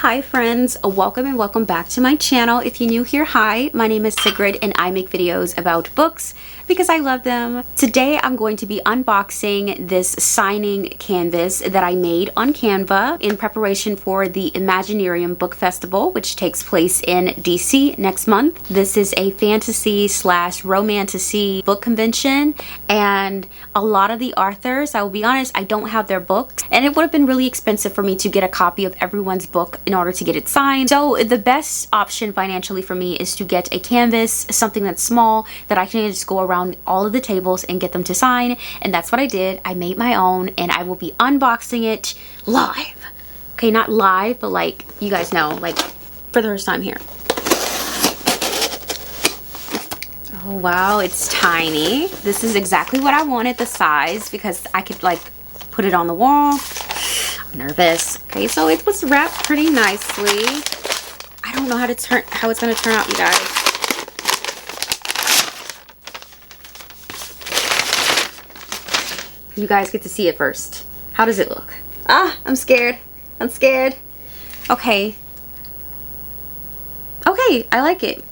Hi friends, welcome and welcome back to my channel. If you're new here, hi, my name is Sigrid and I make videos about books because I love them. Today I'm going to be unboxing this signing canvas that I made on Canva in preparation for the Imaginarium Book Festival, which takes place in DC next month. This is a fantasy slash romantasy book convention, and a lot of the authors, I will be honest, I don't have their books, and it would have been really expensive for me to get a copy of everyone's book in order to get it signed. So the best option financially for me is to get a canvas, something that's small that I can just go around all of the tables and get them to sign, and that's what I did. I made my own and I will be unboxing it live. Okay, not live, but like, you guys know, like for the first time here. Oh wow, it's tiny. This is exactly what I wanted, the size, because I could like put it on the wall. I'm nervous. Okay, so it was wrapped pretty nicely. I don't know how it's gonna turn out, you guys. You guys get to see it first. How does it look? Ah, I'm scared. I'm scared. Okay. Okay, I like it.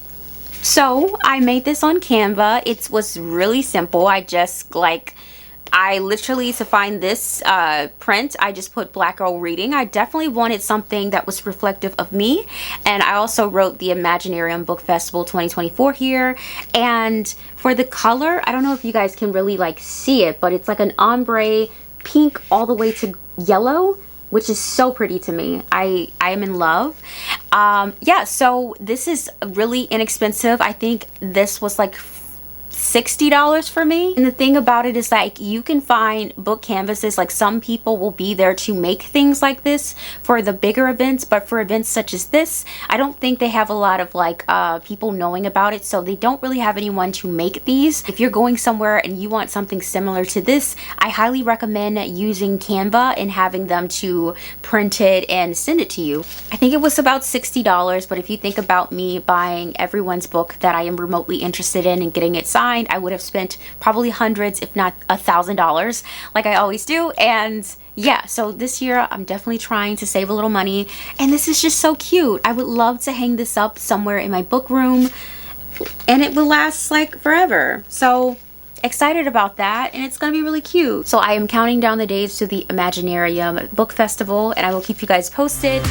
So I made this on Canva. It was really simple. I literally, to find this print, I just put Black Girl Reading. I definitely wanted something that was reflective of me, and I also wrote the Imaginarium Book Festival 2024 here. And for the color, I don't know if you guys can really like see it, but it's like an ombre pink all the way to yellow, which is so pretty to me. I am in love. Yeah, so this is really inexpensive. I think this was like $60 for me. And the thing about it is, like, you can find book canvases, like some people will be there to make things like this for the bigger events, but for events such as this, I don't think they have a lot of like people knowing about it, so they don't really have anyone to make these. If you're going somewhere and you want something similar to this, I highly recommend using Canva and having them to print it and send it to you. I think it was about $60, but if you think about me buying everyone's book that I am remotely interested in and getting it signed, I would have spent probably hundreds, if not $1,000, like I always do. And yeah, so this year I'm definitely trying to save a little money, and this is just so cute. I would love to hang this up somewhere in my book room, and it will last like forever. So excited about that, and it's gonna be really cute. So I am counting down the days to the Imaginarium Book Festival, and I will keep you guys posted.